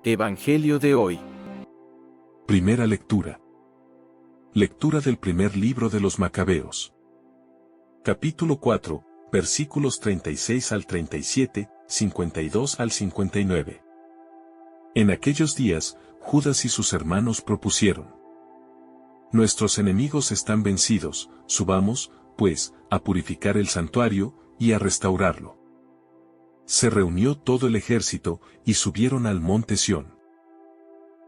Evangelio de hoy. Primera lectura. Lectura del primer libro de los Macabeos. Capítulo 4, versículos 36 al 37, 52 al 59. En aquellos días, Judas y sus hermanos propusieron: Nuestros enemigos están vencidos, subamos, pues, a purificar el santuario, y a restaurarlo. Se reunió todo el ejército, y subieron al monte Sión.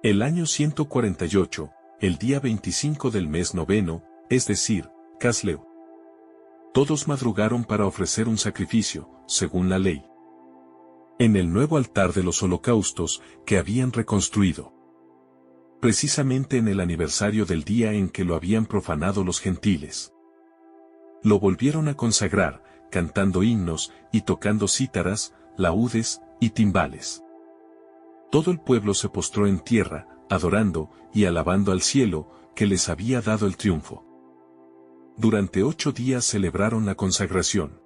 El año 148, el día 25 del mes noveno, es decir, Casleu. Todos madrugaron para ofrecer un sacrificio, según la ley, en el nuevo altar de los holocaustos, que habían reconstruido. Precisamente en el aniversario del día en que lo habían profanado los gentiles. Lo volvieron a consagrar, cantando himnos, y tocando cítaras, laúdes, y timbales. Todo el pueblo se postró en tierra, adorando, y alabando al cielo, que les había dado el triunfo. Durante 8 días celebraron la consagración,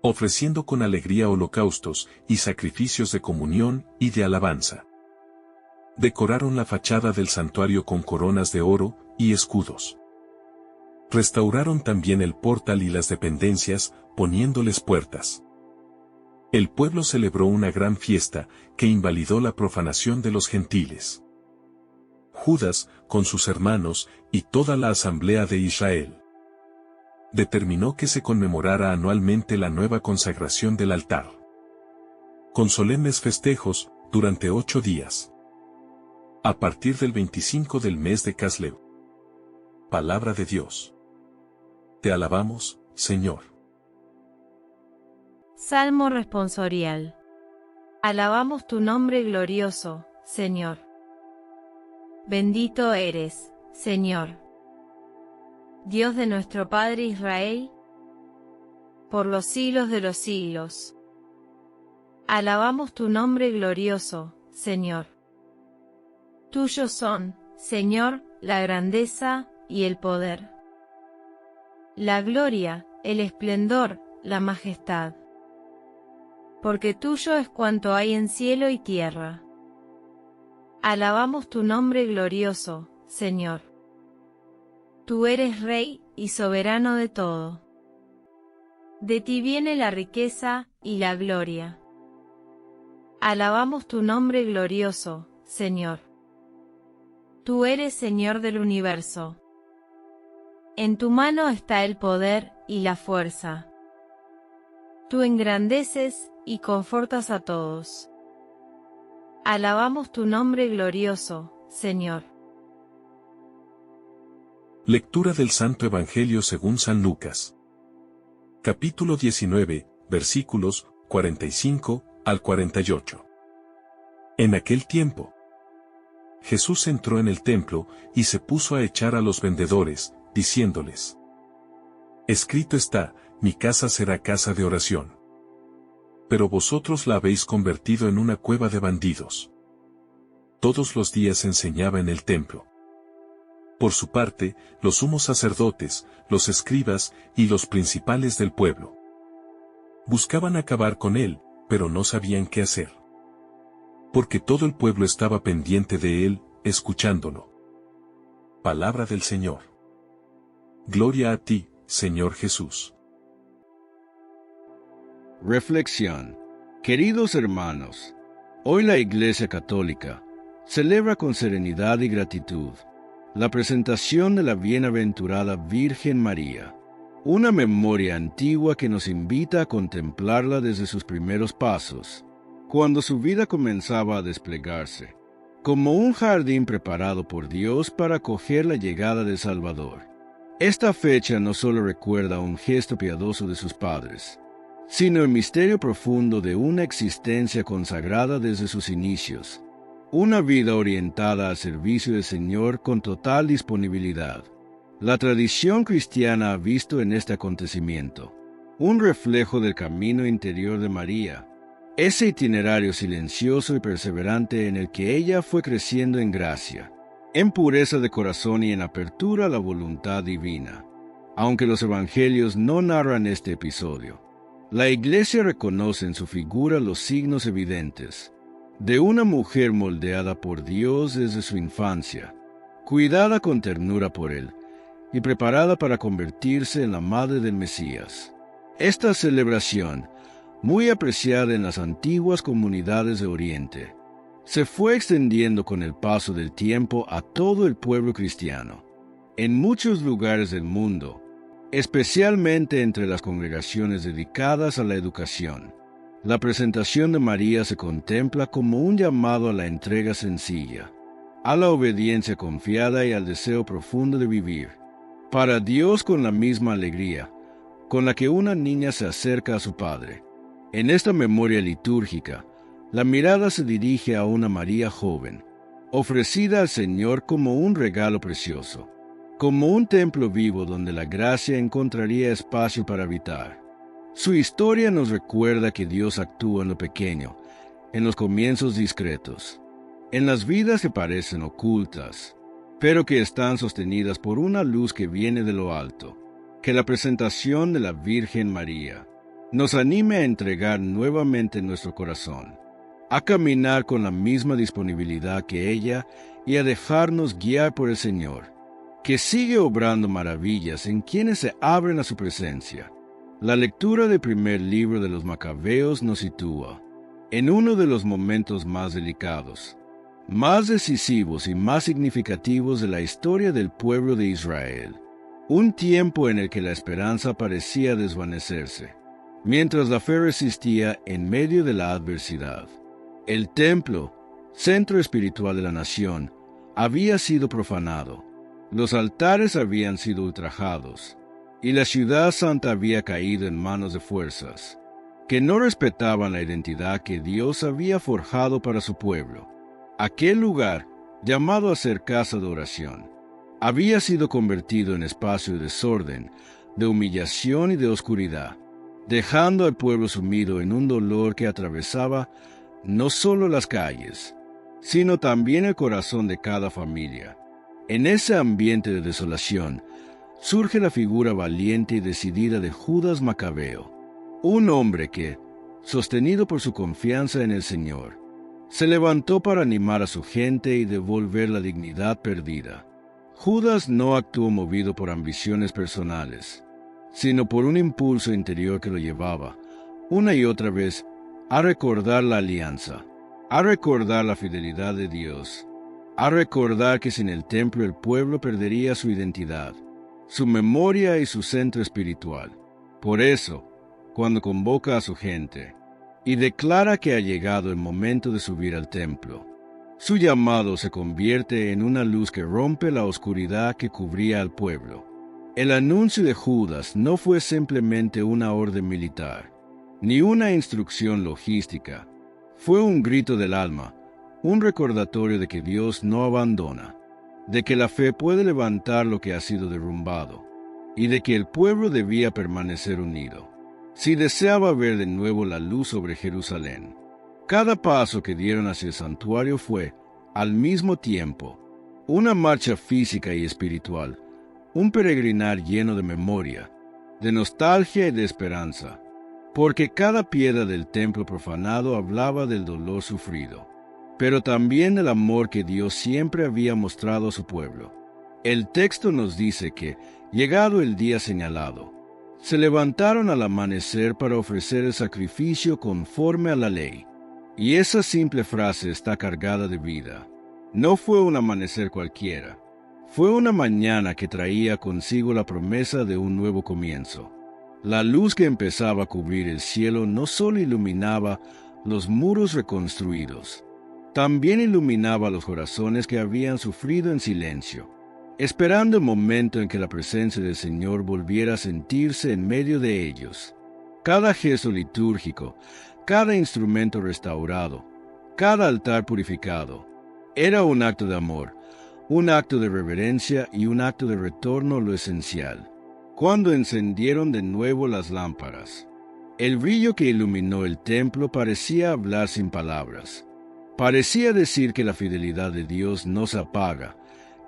ofreciendo con alegría holocaustos, y sacrificios de comunión, y de alabanza. Decoraron la fachada del santuario con coronas de oro, y escudos. Restauraron también el portal y las dependencias, poniéndoles puertas. El pueblo celebró una gran fiesta, que invalidó la profanación de los gentiles. Judas, con sus hermanos, y toda la asamblea de Israel, determinó que se conmemorara anualmente la nueva consagración del altar, con solemnes festejos, durante 8 días. A partir del 25 del mes de Casleu. Palabra de Dios. Te alabamos, Señor. Salmo responsorial. Alabamos tu nombre glorioso, Señor. Bendito eres, Señor, Dios de nuestro Padre Israel, por los siglos de los siglos. Alabamos tu nombre glorioso, Señor. Tuyos son, Señor, la grandeza y el poder, la gloria, el esplendor, la majestad. Porque tuyo es cuanto hay en cielo y tierra. Alabamos tu nombre glorioso, Señor. Tú eres Rey y soberano de todo. De ti viene la riqueza y la gloria. Alabamos tu nombre glorioso, Señor. Tú eres Señor del universo. En tu mano está el poder y la fuerza. Tú engrandeces y confortas a todos. Alabamos tu nombre glorioso, Señor. Lectura del Santo Evangelio según San Lucas. Capítulo 19, versículos 45 al 48. En aquel tiempo, Jesús entró en el templo, y se puso a echar a los vendedores, diciéndoles: Escrito está, mi casa será casa de oración. Pero vosotros la habéis convertido en una cueva de bandidos. Todos los días enseñaba en el templo. Por su parte, los sumos sacerdotes, los escribas, y los principales del pueblo buscaban acabar con él, pero no sabían qué hacer, porque todo el pueblo estaba pendiente de él, escuchándolo. Palabra del Señor. Gloria a ti, Señor Jesús. Reflexión. Queridos hermanos, hoy la Iglesia Católica celebra con serenidad y gratitud la presentación de la bienaventurada Virgen María, una memoria antigua que nos invita a contemplarla desde sus primeros pasos, cuando su vida comenzaba a desplegarse, como un jardín preparado por Dios para acoger la llegada del Salvador. Esta fecha no solo recuerda un gesto piadoso de sus padres, sino el misterio profundo de una existencia consagrada desde sus inicios, una vida orientada al servicio del Señor con total disponibilidad. La tradición cristiana ha visto en este acontecimiento un reflejo del camino interior de María, ese itinerario silencioso y perseverante en el que ella fue creciendo en gracia, en pureza de corazón y en apertura a la voluntad divina. Aunque los evangelios no narran este episodio, la Iglesia reconoce en su figura los signos evidentes de una mujer moldeada por Dios desde su infancia, cuidada con ternura por Él y preparada para convertirse en la madre del Mesías. Esta celebración, muy apreciada en las antiguas comunidades de Oriente, se fue extendiendo con el paso del tiempo a todo el pueblo cristiano. En muchos lugares del mundo, especialmente entre las congregaciones dedicadas a la educación, la presentación de María se contempla como un llamado a la entrega sencilla, a la obediencia confiada y al deseo profundo de vivir para Dios con la misma alegría con la que una niña se acerca a su padre. En esta memoria litúrgica, la mirada se dirige a una María joven, ofrecida al Señor como un regalo precioso, como un templo vivo donde la gracia encontraría espacio para habitar. Su historia nos recuerda que Dios actúa en lo pequeño, en los comienzos discretos, en las vidas que parecen ocultas, pero que están sostenidas por una luz que viene de lo alto. Que la presentación de la Virgen María nos anime a entregar nuevamente nuestro corazón, a caminar con la misma disponibilidad que ella y a dejarnos guiar por el Señor, que sigue obrando maravillas en quienes se abren a su presencia. La lectura del primer libro de los Macabeos nos sitúa en uno de los momentos más delicados, más decisivos y más significativos de la historia del pueblo de Israel. Un tiempo en el que la esperanza parecía desvanecerse, mientras la fe resistía en medio de la adversidad. El templo, centro espiritual de la nación, había sido profanado, los altares habían sido ultrajados, y la ciudad santa había caído en manos de fuerzas que no respetaban la identidad que Dios había forjado para su pueblo. Aquel lugar, llamado a ser casa de oración, había sido convertido en espacio de desorden, de humillación y de oscuridad, dejando al pueblo sumido en un dolor que atravesaba no solo las calles, sino también el corazón de cada familia. En ese ambiente de desolación, surge la figura valiente y decidida de Judas Macabeo, un hombre que, sostenido por su confianza en el Señor, se levantó para animar a su gente y devolver la dignidad perdida. Judas no actuó movido por ambiciones personales, sino por un impulso interior que lo llevaba, una y otra vez, a recordar la alianza, a recordar la fidelidad de Dios, a recordar que sin el templo el pueblo perdería su identidad, su memoria y su centro espiritual. Por eso, cuando convoca a su gente y declara que ha llegado el momento de subir al templo, su llamado se convierte en una luz que rompe la oscuridad que cubría al pueblo. El anuncio de Judas no fue simplemente una orden militar, ni una instrucción logística. Fue un grito del alma, un recordatorio de que Dios no abandona, de que la fe puede levantar lo que ha sido derrumbado, y de que el pueblo debía permanecer unido, si deseaba ver de nuevo la luz sobre Jerusalén. Cada paso que dieron hacia el santuario fue, al mismo tiempo, una marcha física y espiritual, un peregrinar lleno de memoria, de nostalgia y de esperanza, porque cada piedra del templo profanado hablaba del dolor sufrido, pero también del amor que Dios siempre había mostrado a su pueblo. El texto nos dice que, llegado el día señalado, se levantaron al amanecer para ofrecer el sacrificio conforme a la ley. Y esa simple frase está cargada de vida. No fue un amanecer cualquiera. Fue una mañana que traía consigo la promesa de un nuevo comienzo. La luz que empezaba a cubrir el cielo no solo iluminaba los muros reconstruidos, también iluminaba los corazones que habían sufrido en silencio, esperando el momento en que la presencia del Señor volviera a sentirse en medio de ellos. Cada gesto litúrgico, cada instrumento restaurado, cada altar purificado, era un acto de amor, un acto de reverencia y un acto de retorno a lo esencial. Cuando encendieron de nuevo las lámparas, el brillo que iluminó el templo parecía hablar sin palabras. Parecía decir que la fidelidad de Dios no se apaga,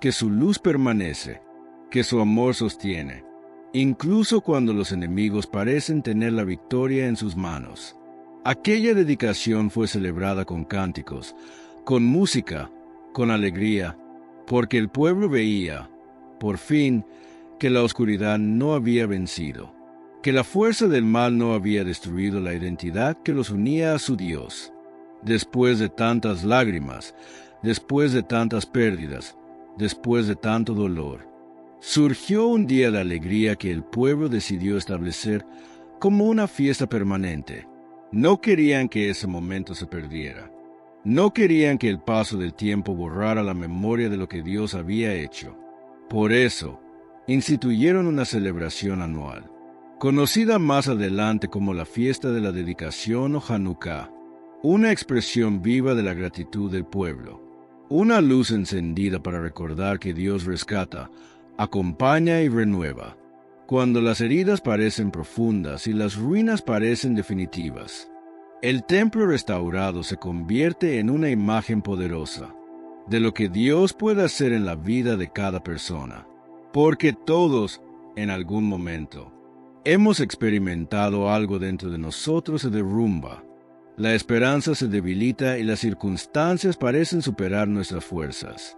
que su luz permanece, que su amor sostiene, incluso cuando los enemigos parecen tener la victoria en sus manos. Aquella dedicación fue celebrada con cánticos, con música, con alegría, porque el pueblo veía, por fin, que la oscuridad no había vencido, que la fuerza del mal no había destruido la identidad que los unía a su Dios. Después de tantas lágrimas, después de tantas pérdidas, después de tanto dolor, surgió un día de alegría que el pueblo decidió establecer como una fiesta permanente. No querían que ese momento se perdiera. No querían que el paso del tiempo borrara la memoria de lo que Dios había hecho. Por eso, instituyeron una celebración anual, conocida más adelante como la fiesta de la dedicación o Hanukkah, una expresión viva de la gratitud del pueblo, una luz encendida para recordar que Dios rescata, acompaña y renueva, cuando las heridas parecen profundas y las ruinas parecen definitivas. El templo restaurado se convierte en una imagen poderosa de lo que Dios puede hacer en la vida de cada persona, porque todos, en algún momento, hemos experimentado algo dentro de nosotros se derrumba, la esperanza se debilita y las circunstancias parecen superar nuestras fuerzas.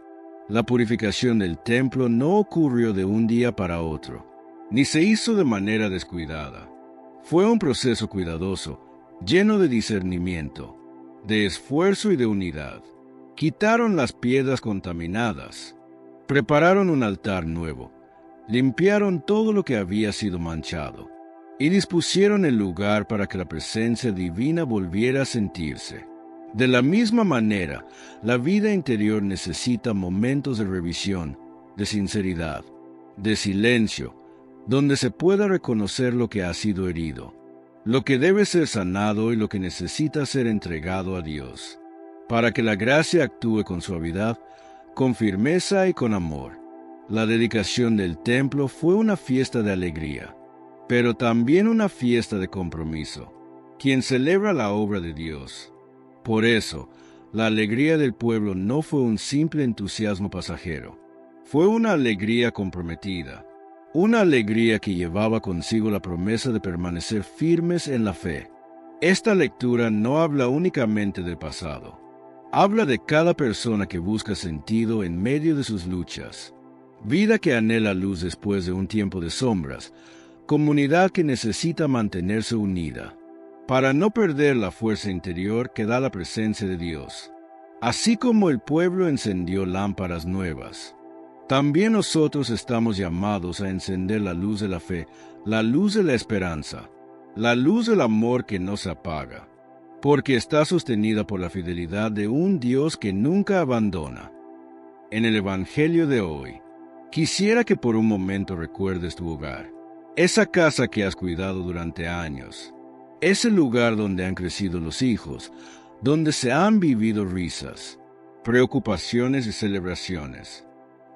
La purificación del templo no ocurrió de un día para otro, ni se hizo de manera descuidada. Fue un proceso cuidadoso, lleno de discernimiento, de esfuerzo y de unidad. Quitaron las piedras contaminadas, prepararon un altar nuevo, limpiaron todo lo que había sido manchado, y dispusieron el lugar para que la presencia divina volviera a sentirse. De la misma manera, la vida interior necesita momentos de revisión, de sinceridad, de silencio, donde se pueda reconocer lo que ha sido herido, lo que debe ser sanado y lo que necesita ser entregado a Dios, para que la gracia actúe con suavidad, con firmeza y con amor. La dedicación del templo fue una fiesta de alegría, pero también una fiesta de compromiso, quien celebra la obra de Dios. Por eso, la alegría del pueblo no fue un simple entusiasmo pasajero, fue una alegría comprometida, una alegría que llevaba consigo la promesa de permanecer firmes en la fe. Esta lectura no habla únicamente del pasado, habla de cada persona que busca sentido en medio de sus luchas, vida que anhela luz después de un tiempo de sombras, comunidad que necesita mantenerse unida, para no perder la fuerza interior que da la presencia de Dios. Así como el pueblo encendió lámparas nuevas, también nosotros estamos llamados a encender la luz de la fe, la luz de la esperanza, la luz del amor que no se apaga, porque está sostenida por la fidelidad de un Dios que nunca abandona. En el Evangelio de hoy, quisiera que por un momento recuerdes tu hogar, esa casa que has cuidado durante años, ese lugar donde han crecido los hijos, donde se han vivido risas, preocupaciones y celebraciones.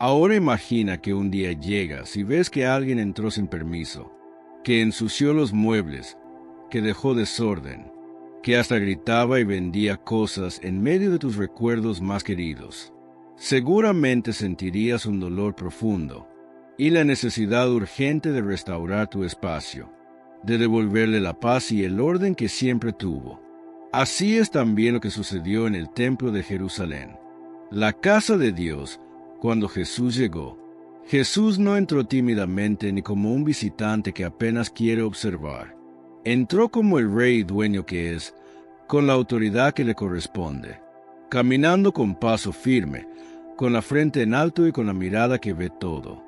Ahora imagina que un día llegas y ves que alguien entró sin permiso, que ensució los muebles, que dejó desorden, que hasta gritaba y vendía cosas en medio de tus recuerdos más queridos. Seguramente sentirías un dolor profundo y la necesidad urgente de restaurar tu espacio, de devolverle la paz y el orden que siempre tuvo. Así es también lo que sucedió en el templo de Jerusalén, la casa de Dios. Cuando Jesús llegó, Jesús no entró tímidamente ni como un visitante que apenas quiere observar. Entró como el rey y dueño que es, con la autoridad que le corresponde, caminando con paso firme, con la frente en alto y con la mirada que ve todo.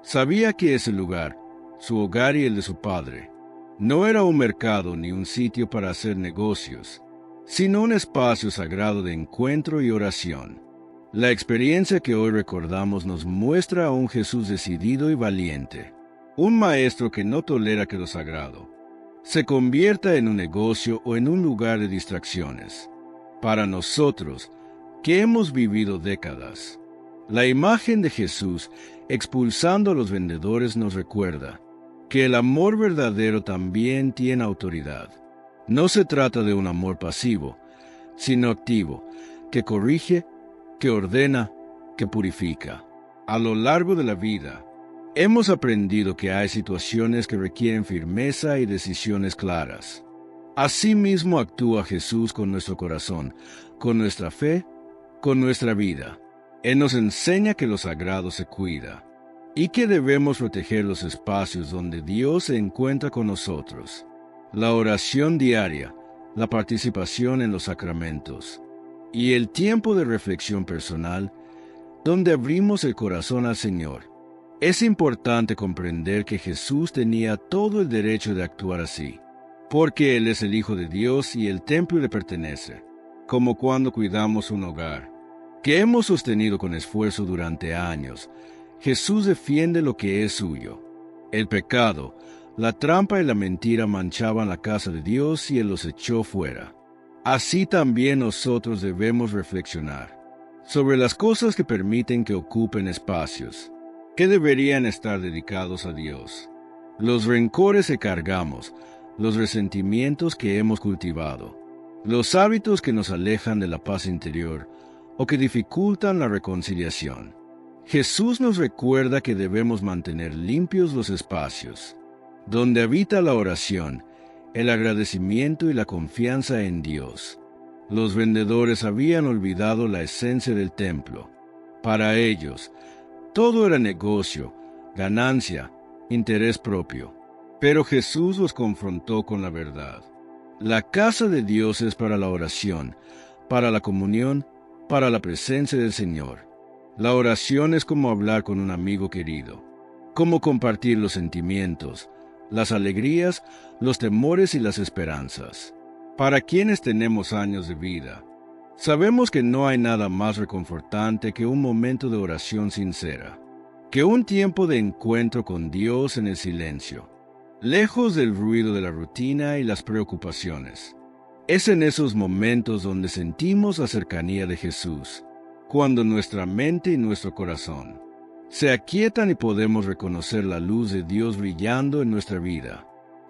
Sabía que ese lugar, su hogar y el de su padre, no era un mercado ni un sitio para hacer negocios, sino un espacio sagrado de encuentro y oración. La experiencia que hoy recordamos nos muestra a un Jesús decidido y valiente, un maestro que no tolera que lo sagrado se convierta en un negocio o en un lugar de distracciones. Para nosotros, que hemos vivido décadas, la imagen de Jesús expulsando a los vendedores nos recuerda que el amor verdadero también tiene autoridad. No se trata de un amor pasivo, sino activo, que corrige, que ordena, que purifica. A lo largo de la vida, hemos aprendido que hay situaciones que requieren firmeza y decisiones claras. Asimismo actúa Jesús con nuestro corazón, con nuestra fe, con nuestra vida. Él nos enseña que lo sagrado se cuida y que debemos proteger los espacios donde Dios se encuentra con nosotros. La oración diaria, la participación en los sacramentos y el tiempo de reflexión personal, donde abrimos el corazón al Señor. Es importante comprender que Jesús tenía todo el derecho de actuar así, porque Él es el Hijo de Dios y el templo le pertenece, como cuando cuidamos un hogar, que hemos sostenido con esfuerzo durante años. Jesús defiende lo que es suyo. El pecado, la trampa y la mentira manchaban la casa de Dios y Él los echó fuera. Así también nosotros debemos reflexionar sobre las cosas que permiten que ocupen espacios que deberían estar dedicados a Dios. Los rencores que cargamos, los resentimientos que hemos cultivado, los hábitos que nos alejan de la paz interior o que dificultan la reconciliación. Jesús nos recuerda que debemos mantener limpios los espacios, donde habita la oración, el agradecimiento y la confianza en Dios. Los vendedores habían olvidado la esencia del templo. Para ellos, todo era negocio, ganancia, interés propio. Pero Jesús los confrontó con la verdad. La casa de Dios es para la oración, para la comunión, para la presencia del Señor. La oración es como hablar con un amigo querido, como compartir los sentimientos, las alegrías, los temores y las esperanzas. Para quienes tenemos años de vida, sabemos que no hay nada más reconfortante que un momento de oración sincera, que un tiempo de encuentro con Dios en el silencio, lejos del ruido de la rutina y las preocupaciones. Es en esos momentos donde sentimos la cercanía de Jesús, cuando nuestra mente y nuestro corazón se aquietan y podemos reconocer la luz de Dios brillando en nuestra vida.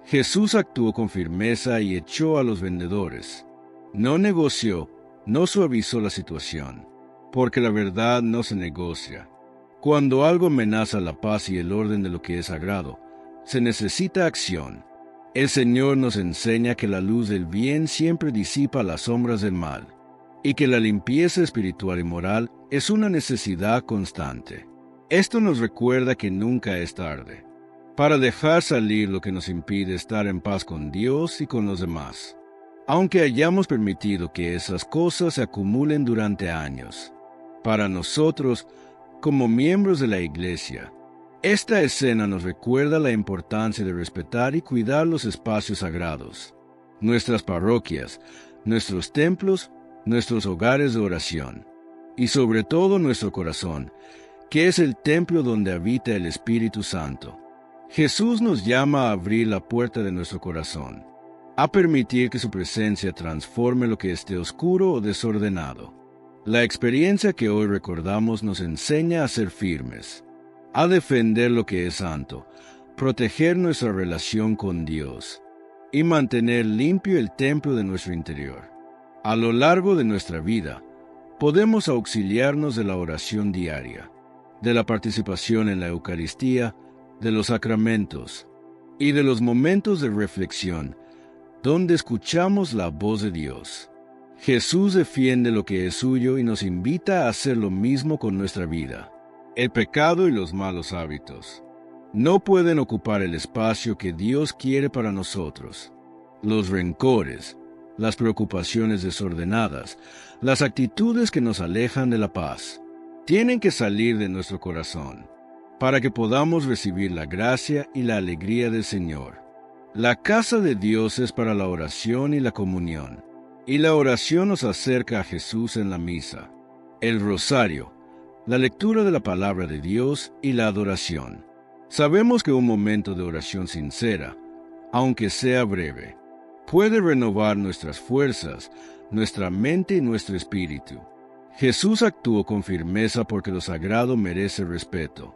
Jesús actuó con firmeza y echó a los vendedores. No negoció, no suavizó la situación, porque la verdad no se negocia. Cuando algo amenaza la paz y el orden de lo que es sagrado, se necesita acción. El Señor nos enseña que la luz del bien siempre disipa las sombras del mal, y que la limpieza espiritual y moral es una necesidad constante. Esto nos recuerda que nunca es tarde para dejar salir lo que nos impide estar en paz con Dios y con los demás, aunque hayamos permitido que esas cosas se acumulen durante años. Para nosotros, como miembros de la Iglesia, esta escena nos recuerda la importancia de respetar y cuidar los espacios sagrados, nuestras parroquias, nuestros templos, nuestros hogares de oración, y sobre todo nuestro corazón, que es el templo donde habita el Espíritu Santo. Jesús nos llama a abrir la puerta de nuestro corazón, a permitir que su presencia transforme lo que esté oscuro o desordenado. La experiencia que hoy recordamos nos enseña a ser firmes, a defender lo que es santo, proteger nuestra relación con Dios y mantener limpio el templo de nuestro interior. A lo largo de nuestra vida, podemos auxiliarnos de la oración diaria, de la participación en la Eucaristía, de los sacramentos y de los momentos de reflexión, donde escuchamos la voz de Dios. Jesús defiende lo que es suyo y nos invita a hacer lo mismo con nuestra vida. El pecado y los malos hábitos no pueden ocupar el espacio que Dios quiere para nosotros. Los rencores, las preocupaciones desordenadas, las actitudes que nos alejan de la paz, tienen que salir de nuestro corazón para que podamos recibir la gracia y la alegría del Señor. La casa de Dios es para la oración y la comunión, y la oración nos acerca a Jesús en la misa, el rosario, la lectura de la palabra de Dios y la adoración. Sabemos que un momento de oración sincera, aunque sea breve, puede renovar nuestras fuerzas, nuestra mente y nuestro espíritu. Jesús actuó con firmeza porque lo sagrado merece respeto.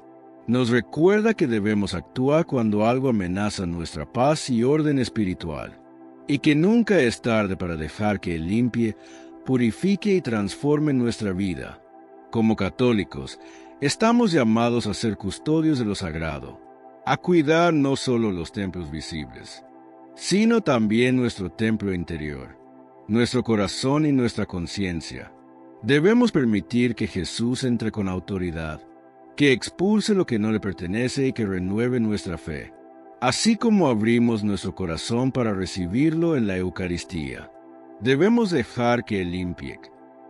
Nos recuerda que debemos actuar cuando algo amenaza nuestra paz y orden espiritual, y que nunca es tarde para dejar que Él limpie, purifique y transforme nuestra vida. Como católicos, estamos llamados a ser custodios de lo sagrado, a cuidar no solo los templos visibles, sino también nuestro templo interior, nuestro corazón y nuestra conciencia. Debemos permitir que Jesús entre con autoridad, que expulse lo que no le pertenece y que renueve nuestra fe, así como abrimos nuestro corazón para recibirlo en la Eucaristía. Debemos dejar que Él limpie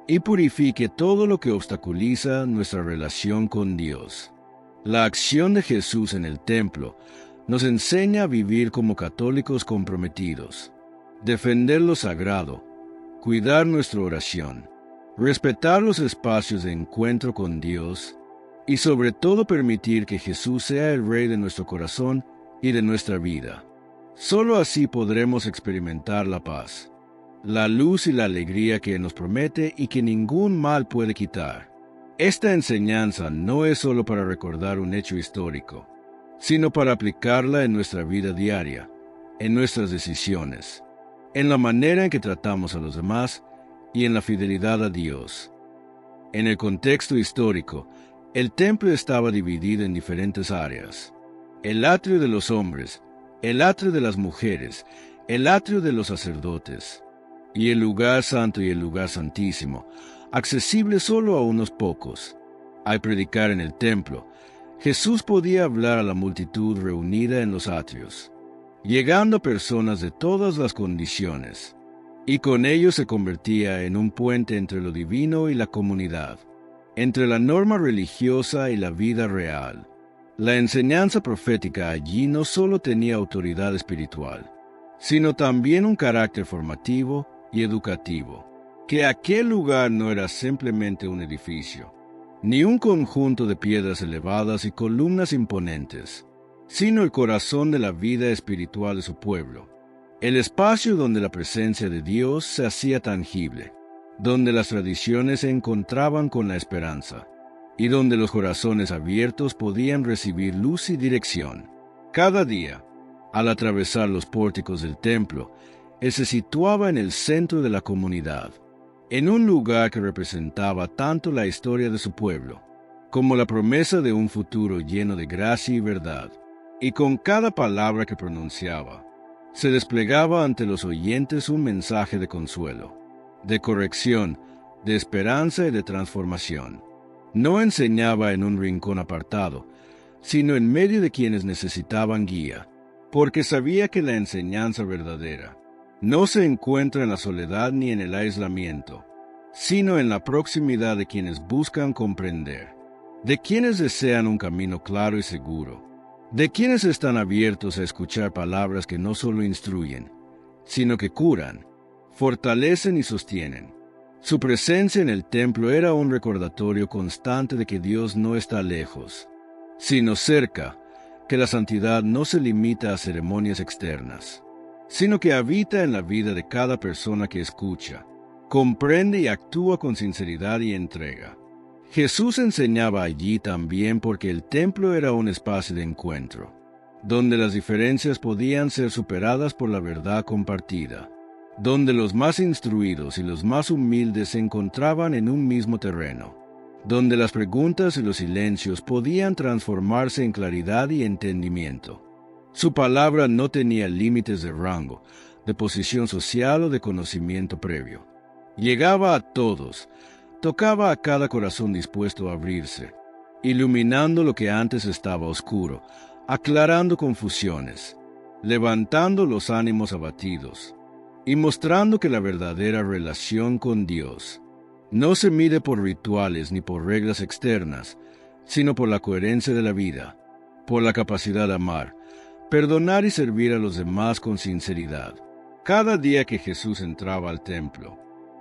y purifique todo lo que obstaculiza nuestra relación con Dios. La acción de Jesús en el templo nos enseña a vivir como católicos comprometidos, defender lo sagrado, cuidar nuestra oración, respetar los espacios de encuentro con Dios y sobre todo permitir que Jesús sea el Rey de nuestro corazón y de nuestra vida. Solo así podremos experimentar la paz, la luz y la alegría que nos promete y que ningún mal puede quitar. Esta enseñanza no es solo para recordar un hecho histórico, sino para aplicarla en nuestra vida diaria, en nuestras decisiones, en la manera en que tratamos a los demás y en la fidelidad a Dios. En el contexto histórico, el templo estaba dividido en diferentes áreas: el atrio de los hombres, el atrio de las mujeres, el atrio de los sacerdotes, y el lugar santo y el lugar santísimo, accesible solo a unos pocos. Al predicar en el templo, Jesús podía hablar a la multitud reunida en los atrios, llegando a personas de todas las condiciones, y con ello se convertía en un puente entre lo divino y la comunidad, entre la norma religiosa y la vida real. La enseñanza profética allí no solo tenía autoridad espiritual, sino también un carácter formativo y educativo, que aquel lugar no era simplemente un edificio, ni un conjunto de piedras elevadas y columnas imponentes, sino el corazón de la vida espiritual de su pueblo, el espacio donde la presencia de Dios se hacía tangible, donde las tradiciones se encontraban con la esperanza, y donde los corazones abiertos podían recibir luz y dirección. Cada día, al atravesar los pórticos del templo, Él se situaba en el centro de la comunidad, en un lugar que representaba tanto la historia de su pueblo, como la promesa de un futuro lleno de gracia y verdad, y con cada palabra que pronunciaba, se desplegaba ante los oyentes un mensaje de consuelo, de corrección, de esperanza y de transformación. No enseñaba en un rincón apartado, sino en medio de quienes necesitaban guía, porque sabía que la enseñanza verdadera no se encuentra en la soledad ni en el aislamiento, sino en la proximidad de quienes buscan comprender, de quienes desean un camino claro y seguro, de quienes están abiertos a escuchar palabras que no solo instruyen, sino que curan, fortalecen y sostienen. Su presencia en el templo era un recordatorio constante de que Dios no está lejos, sino cerca, que la santidad no se limita a ceremonias externas, sino que habita en la vida de cada persona que escucha, comprende y actúa con sinceridad y entrega. Jesús enseñaba allí también porque el templo era un espacio de encuentro, donde las diferencias podían ser superadas por la verdad compartida, donde los más instruidos y los más humildes se encontraban en un mismo terreno, donde las preguntas y los silencios podían transformarse en claridad y entendimiento. Su palabra no tenía límites de rango, de posición social o de conocimiento previo. Llegaba a todos, tocaba a cada corazón dispuesto a abrirse, iluminando lo que antes estaba oscuro, aclarando confusiones, levantando los ánimos abatidos, y mostrando que la verdadera relación con Dios no se mide por rituales ni por reglas externas, sino por la coherencia de la vida, por la capacidad de amar, perdonar y servir a los demás con sinceridad. Cada día que Jesús entraba al templo,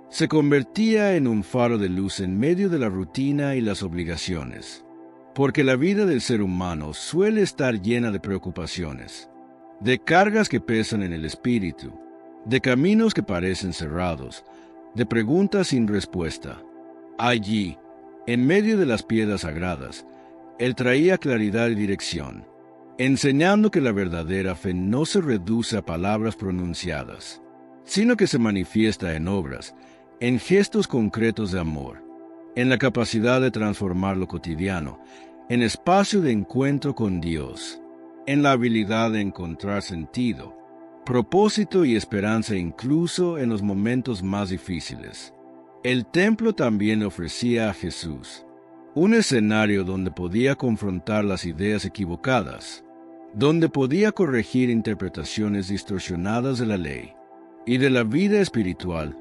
se convertía en un faro de luz en medio de la rutina y las obligaciones, porque la vida del ser humano suele estar llena de preocupaciones, de cargas que pesan en el espíritu, de caminos que parecen cerrados, de preguntas sin respuesta. Allí, en medio de las piedras sagradas, Él traía claridad y dirección, enseñando que la verdadera fe no se reduce a palabras pronunciadas, sino que se manifiesta en obras, en gestos concretos de amor, en la capacidad de transformar lo cotidiano, en espacio de encuentro con Dios, en la habilidad de encontrar sentido, propósito y esperanza incluso en los momentos más difíciles. El templo también le ofrecía a Jesús un escenario donde podía confrontar las ideas equivocadas, donde podía corregir interpretaciones distorsionadas de la ley, y de la vida espiritual,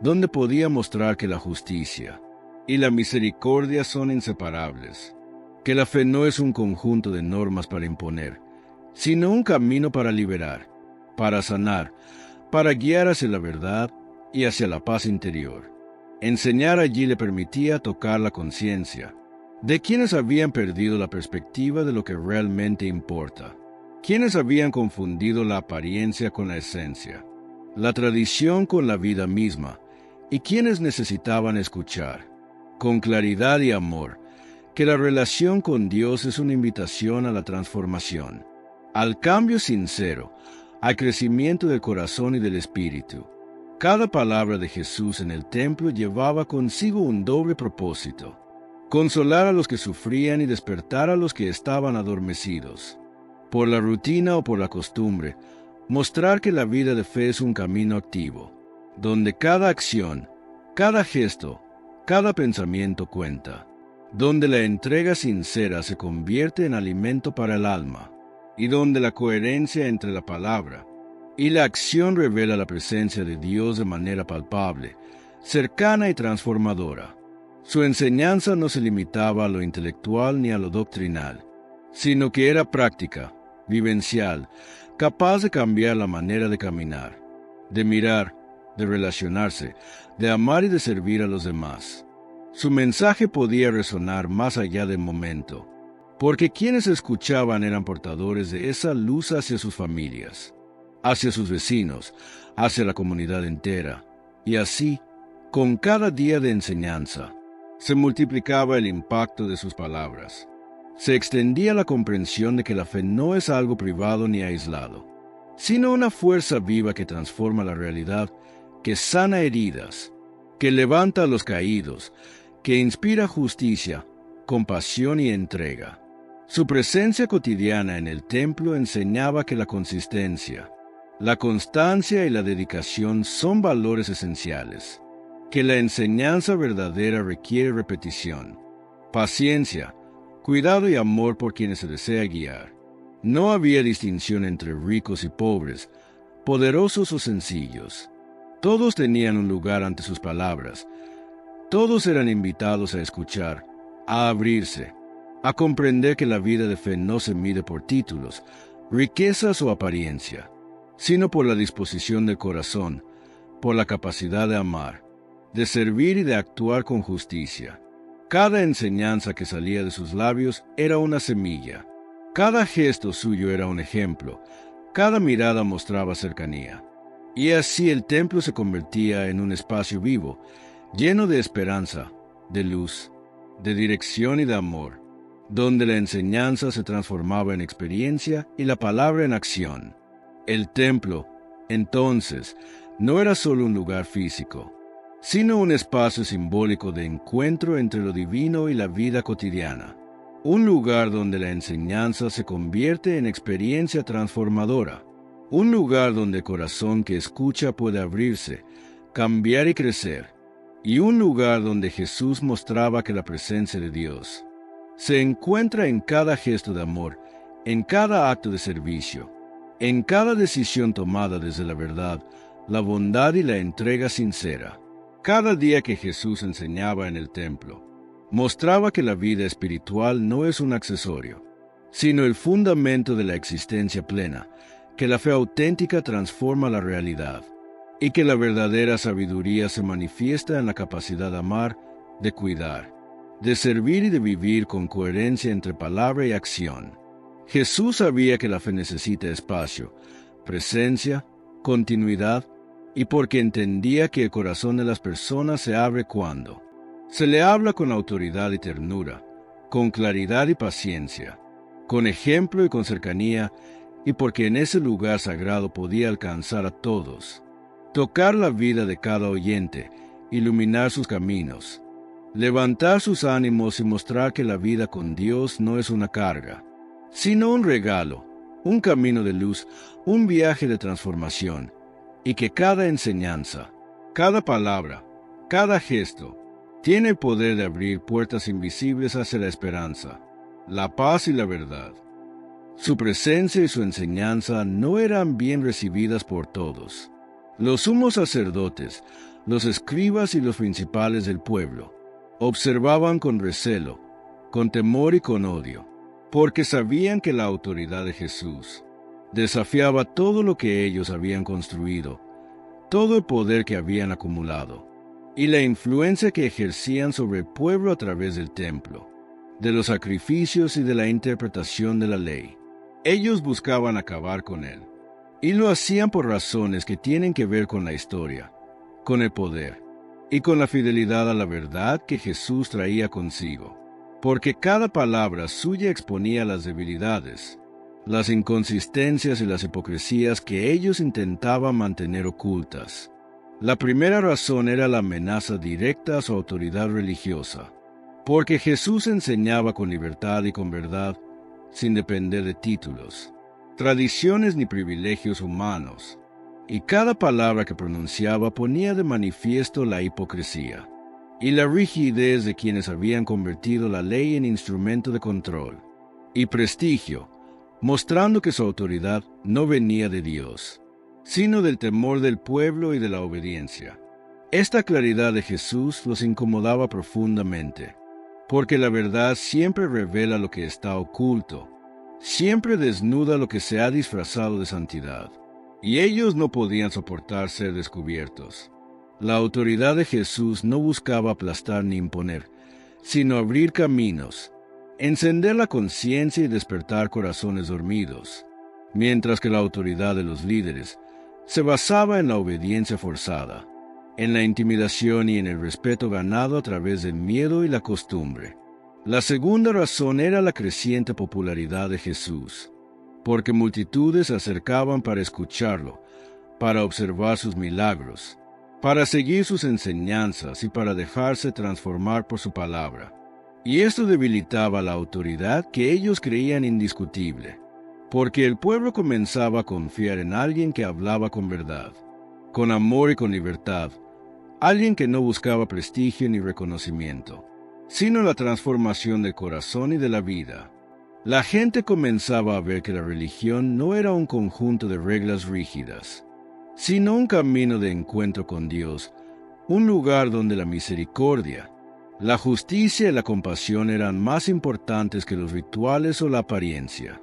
donde podía mostrar que la justicia y la misericordia son inseparables, que la fe no es un conjunto de normas para imponer, sino un camino para liberar, para sanar, para guiar hacia la verdad y hacia la paz interior. Enseñar allí le permitía tocar la conciencia de quienes habían perdido la perspectiva de lo que realmente importa, quienes habían confundido la apariencia con la esencia, la tradición con la vida misma, y quienes necesitaban escuchar, con claridad y amor, que la relación con Dios es una invitación a la transformación, al cambio sincero, al crecimiento del corazón y del espíritu. Cada palabra de Jesús en el templo llevaba consigo un doble propósito: consolar a los que sufrían y despertar a los que estaban adormecidos. Por la rutina o por la costumbre, mostrar que la vida de fe es un camino activo, donde cada acción, cada gesto, cada pensamiento cuenta, donde la entrega sincera se convierte en alimento para el alma, y donde la coherencia entre la palabra y la acción revela la presencia de Dios de manera palpable, cercana y transformadora. Su enseñanza no se limitaba a lo intelectual ni a lo doctrinal, sino que era práctica, vivencial, capaz de cambiar la manera de caminar, de mirar, de relacionarse, de amar y de servir a los demás. Su mensaje podía resonar más allá del momento, porque quienes escuchaban eran portadores de esa luz hacia sus familias, hacia sus vecinos, hacia la comunidad entera, y así, con cada día de enseñanza, se multiplicaba el impacto de sus palabras. Se extendía la comprensión de que la fe no es algo privado ni aislado, sino una fuerza viva que transforma la realidad, que sana heridas, que levanta a los caídos, que inspira justicia, compasión y entrega. Su presencia cotidiana en el templo enseñaba que la consistencia, la constancia y la dedicación son valores esenciales, que la enseñanza verdadera requiere repetición, paciencia, cuidado y amor por quienes se desea guiar. No había distinción entre ricos y pobres, poderosos o sencillos. Todos tenían un lugar ante sus palabras. Todos eran invitados a escuchar, a abrirse, a comprender que la vida de fe no se mide por títulos, riquezas o apariencia, sino por la disposición del corazón, por la capacidad de amar, de servir y de actuar con justicia. Cada enseñanza que salía de sus labios era una semilla. Cada gesto suyo era un ejemplo. Cada mirada mostraba cercanía. Y así el templo se convertía en un espacio vivo, lleno de esperanza, de luz, de dirección y de amor, donde la enseñanza se transformaba en experiencia y la palabra en acción. El templo, entonces, no era solo un lugar físico, sino un espacio simbólico de encuentro entre lo divino y la vida cotidiana. Un lugar donde la enseñanza se convierte en experiencia transformadora. Un lugar donde el corazón que escucha puede abrirse, cambiar y crecer. Y un lugar donde Jesús mostraba que la presencia de Dios se encuentra en cada gesto de amor, en cada acto de servicio, en cada decisión tomada desde la verdad, la bondad y la entrega sincera. Cada día que Jesús enseñaba en el templo, mostraba que la vida espiritual no es un accesorio, sino el fundamento de la existencia plena, que la fe auténtica transforma la realidad, y que la verdadera sabiduría se manifiesta en la capacidad de amar, de cuidar, de servir y de vivir con coherencia entre palabra y acción. Jesús sabía que la fe necesita espacio, presencia, continuidad, y porque entendía que el corazón de las personas se abre cuando se le habla con autoridad y ternura, con claridad y paciencia, con ejemplo y con cercanía, y porque en ese lugar sagrado podía alcanzar a todos, tocar la vida de cada oyente, iluminar sus caminos, levantar sus ánimos y mostrar que la vida con Dios no es una carga, sino un regalo, un camino de luz, un viaje de transformación, y que cada enseñanza, cada palabra, cada gesto, tiene el poder de abrir puertas invisibles hacia la esperanza, la paz y la verdad. Su presencia y su enseñanza no eran bien recibidas por todos. Los sumos sacerdotes, los escribas y los principales del pueblo observaban con recelo, con temor y con odio, porque sabían que la autoridad de Jesús desafiaba todo lo que ellos habían construido, todo el poder que habían acumulado, y la influencia que ejercían sobre el pueblo a través del templo, de los sacrificios y de la interpretación de la ley. Ellos buscaban acabar con él, y lo hacían por razones que tienen que ver con la historia, con el poder, y con la fidelidad a la verdad que Jesús traía consigo, porque cada palabra suya exponía las debilidades, las inconsistencias y las hipocresías que ellos intentaban mantener ocultas. La primera razón era la amenaza directa a su autoridad religiosa, porque Jesús enseñaba con libertad y con verdad, sin depender de títulos, tradiciones ni privilegios humanos, y cada palabra que pronunciaba ponía de manifiesto la hipocresía y la rigidez de quienes habían convertido la ley en instrumento de control y prestigio, mostrando que su autoridad no venía de Dios, sino del temor del pueblo y de la obediencia. Esta claridad de Jesús los incomodaba profundamente, porque la verdad siempre revela lo que está oculto, siempre desnuda lo que se ha disfrazado de santidad, y ellos no podían soportar ser descubiertos. La autoridad de Jesús no buscaba aplastar ni imponer, sino abrir caminos, encender la conciencia y despertar corazones dormidos, mientras que la autoridad de los líderes se basaba en la obediencia forzada, en la intimidación y en el respeto ganado a través del miedo y la costumbre. La segunda razón era la creciente popularidad de Jesús, porque multitudes se acercaban para escucharlo, para observar sus milagros, para seguir sus enseñanzas y para dejarse transformar por su palabra. Y esto debilitaba la autoridad que ellos creían indiscutible, porque el pueblo comenzaba a confiar en alguien que hablaba con verdad, con amor y con libertad, alguien que no buscaba prestigio ni reconocimiento, sino la transformación del corazón y de la vida. La gente comenzaba a ver que la religión no era un conjunto de reglas rígidas, sino un camino de encuentro con Dios, un lugar donde la misericordia, la justicia y la compasión eran más importantes que los rituales o la apariencia.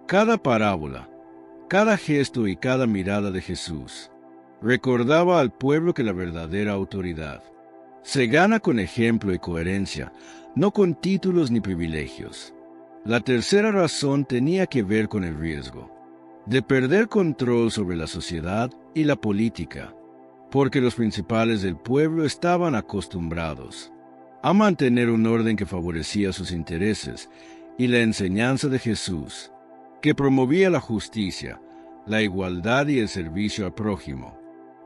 Cada parábola, cada gesto y cada mirada de Jesús recordaba al pueblo que la verdadera autoridad se gana con ejemplo y coherencia, no con títulos ni privilegios. La tercera razón tenía que ver con el riesgo de perder control sobre la sociedad y la política, porque los principales del pueblo estaban acostumbrados a mantener un orden que favorecía sus intereses, y la enseñanza de Jesús, que promovía la justicia, la igualdad y el servicio al prójimo,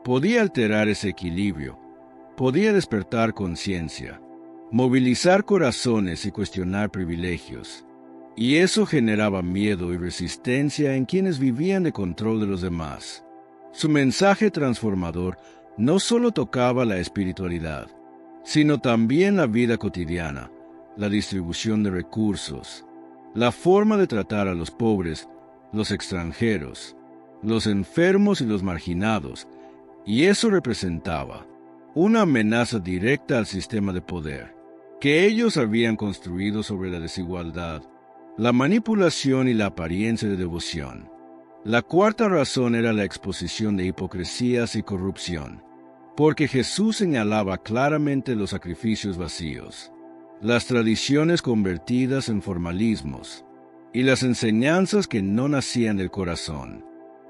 podía alterar ese equilibrio, podía despertar conciencia, movilizar corazones y cuestionar privilegios. Y eso generaba miedo y resistencia en quienes vivían de control de los demás. Su mensaje transformador no solo tocaba la espiritualidad, sino también la vida cotidiana, la distribución de recursos, la forma de tratar a los pobres, los extranjeros, los enfermos y los marginados, y eso representaba una amenaza directa al sistema de poder que ellos habían construido sobre la desigualdad, la manipulación y la apariencia de devoción. La cuarta razón era la exposición de hipocresías y corrupción, porque Jesús señalaba claramente los sacrificios vacíos, las tradiciones convertidas en formalismos, y las enseñanzas que no nacían del corazón.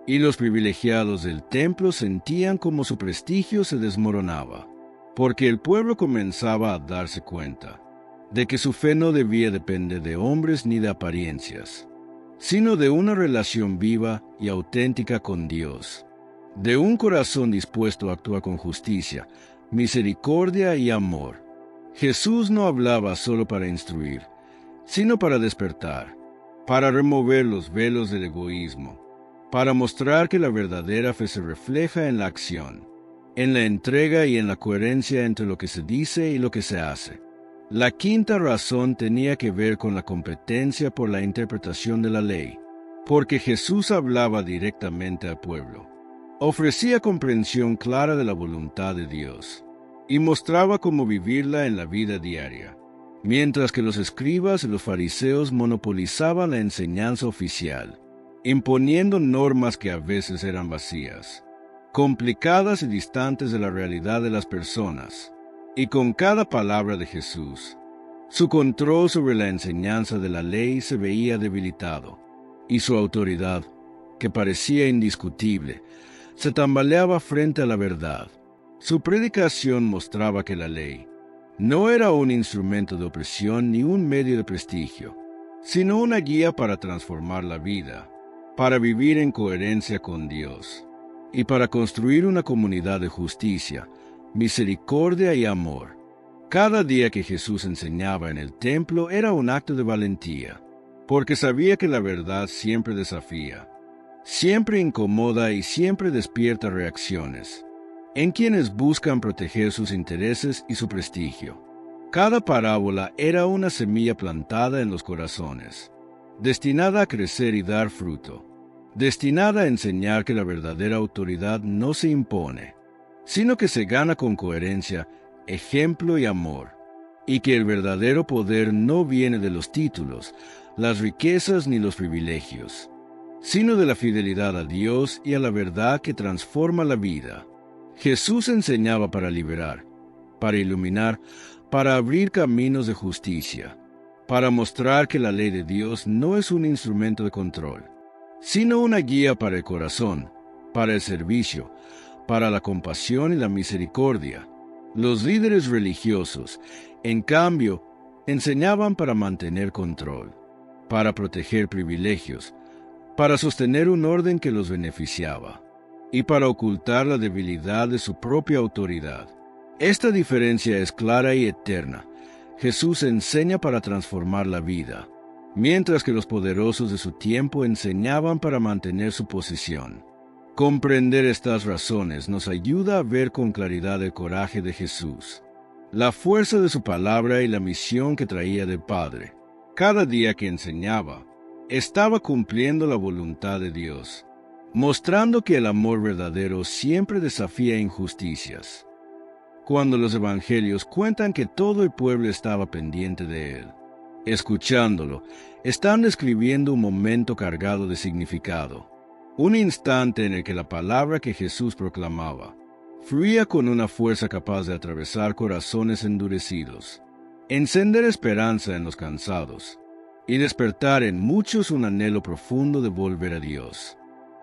Y los privilegiados del templo sentían como su prestigio se desmoronaba, porque el pueblo comenzaba a darse cuenta de que su fe no debía depender de hombres ni de apariencias, sino de una relación viva y auténtica con Dios, de un corazón dispuesto a actuar con justicia, misericordia y amor. Jesús no hablaba solo para instruir, sino para despertar, para remover los velos del egoísmo, para mostrar que la verdadera fe se refleja en la acción, en la entrega y en la coherencia entre lo que se dice y lo que se hace. La quinta razón tenía que ver con la competencia por la interpretación de la ley, porque Jesús hablaba directamente al pueblo. Ofrecía comprensión clara de la voluntad de Dios y mostraba cómo vivirla en la vida diaria, mientras que los escribas y los fariseos monopolizaban la enseñanza oficial, imponiendo normas que a veces eran vacías, complicadas y distantes de la realidad de las personas. Y con cada palabra de Jesús, su control sobre la enseñanza de la ley se veía debilitado, y su autoridad, que parecía indiscutible, se tambaleaba frente a la verdad. Su predicación mostraba que la ley no era un instrumento de opresión ni un medio de prestigio, sino una guía para transformar la vida, para vivir en coherencia con Dios, y para construir una comunidad de justicia, misericordia y amor. Cada día que Jesús enseñaba en el templo era un acto de valentía, porque sabía que la verdad siempre desafía, siempre incomoda y siempre despierta reacciones en quienes buscan proteger sus intereses y su prestigio. Cada parábola era una semilla plantada en los corazones, destinada a crecer y dar fruto, destinada a enseñar que la verdadera autoridad no se impone, sino que se gana con coherencia, ejemplo y amor, y que el verdadero poder no viene de los títulos, las riquezas ni los privilegios, sino de la fidelidad a Dios y a la verdad que transforma la vida. Jesús enseñaba para liberar, para iluminar, para abrir caminos de justicia, para mostrar que la ley de Dios no es un instrumento de control, sino una guía para el corazón, para el servicio, para la compasión y la misericordia. Los líderes religiosos, en cambio, enseñaban para mantener control, para proteger privilegios, para sostener un orden que los beneficiaba, y para ocultar la debilidad de su propia autoridad. Esta diferencia es clara y eterna. Jesús enseña para transformar la vida, mientras que los poderosos de su tiempo enseñaban para mantener su posición. Comprender estas razones nos ayuda a ver con claridad el coraje de Jesús, la fuerza de su palabra y la misión que traía del Padre. Cada día que enseñaba, estaba cumpliendo la voluntad de Dios, mostrando que el amor verdadero siempre desafía injusticias. Cuando los evangelios cuentan que todo el pueblo estaba pendiente de él, escuchándolo, están describiendo un momento cargado de significado. Un instante en el que la palabra que Jesús proclamaba fluía con una fuerza capaz de atravesar corazones endurecidos, encender esperanza en los cansados y despertar en muchos un anhelo profundo de volver a Dios.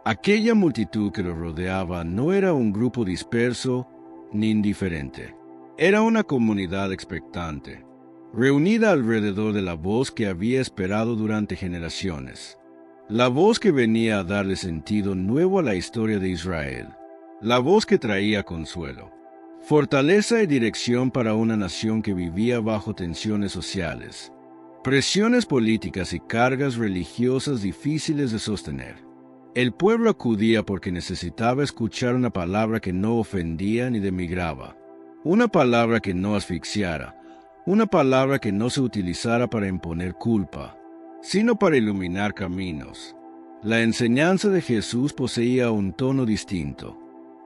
Aquella multitud que lo rodeaba no era un grupo disperso ni indiferente. Era una comunidad expectante, reunida alrededor de la voz que había esperado durante generaciones. La voz que venía a darle sentido nuevo a la historia de Israel. La voz que traía consuelo, fortaleza y dirección para una nación que vivía bajo tensiones sociales, presiones políticas y cargas religiosas difíciles de sostener. El pueblo acudía porque necesitaba escuchar una palabra que no ofendía ni denigraba, una palabra que no asfixiara, una palabra que no se utilizara para imponer culpa, sino para iluminar caminos. La enseñanza de Jesús poseía un tono distinto,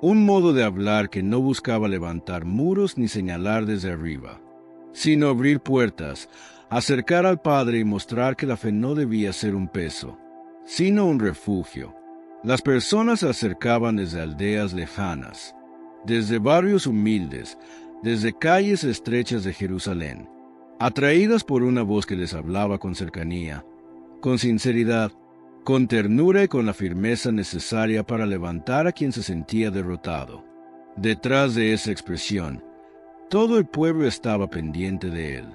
un modo de hablar que no buscaba levantar muros ni señalar desde arriba, sino abrir puertas, acercar al Padre y mostrar que la fe no debía ser un peso, sino un refugio. Las personas se acercaban desde aldeas lejanas, desde barrios humildes, desde calles estrechas de Jerusalén, atraídas por una voz que les hablaba con cercanía, con sinceridad, con ternura y con la firmeza necesaria para levantar a quien se sentía derrotado. Detrás de esa expresión, todo el pueblo estaba pendiente de él.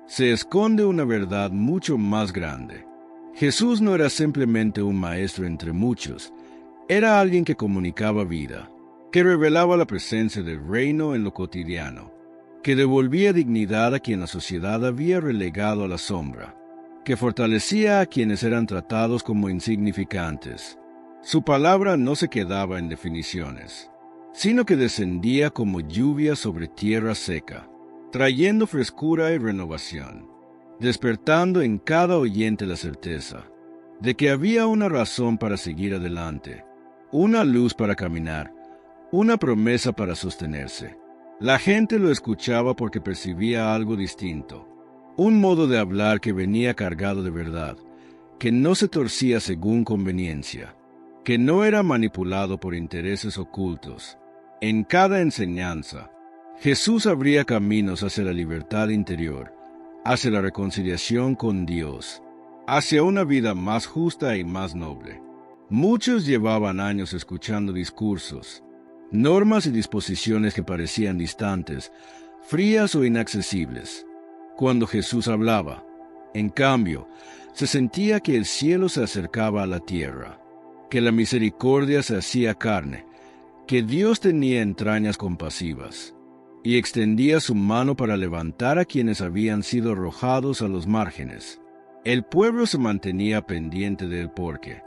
Se esconde una verdad mucho más grande. Jesús no era simplemente un maestro entre muchos, era alguien que comunicaba vida, que revelaba la presencia del reino en lo cotidiano, que devolvía dignidad a quien la sociedad había relegado a la sombra. que fortalecía a quienes eran tratados como insignificantes. Su palabra no se quedaba en definiciones, sino que descendía como lluvia sobre tierra seca, trayendo frescura y renovación, despertando en cada oyente la certeza de que había una razón para seguir adelante, una luz para caminar, una promesa para sostenerse. La gente lo escuchaba porque percibía algo distinto, un modo de hablar que venía cargado de verdad, que no se torcía según conveniencia, que no era manipulado por intereses ocultos. En cada enseñanza, Jesús abría caminos hacia la libertad interior, hacia la reconciliación con Dios, hacia una vida más justa y más noble. Muchos llevaban años escuchando discursos, normas y disposiciones que parecían distantes, frías o inaccesibles. Cuando Jesús hablaba, en cambio, se sentía que el cielo se acercaba a la tierra, que la misericordia se hacía carne, que Dios tenía entrañas compasivas, y extendía su mano para levantar a quienes habían sido arrojados a los márgenes. El pueblo se mantenía pendiente de él porque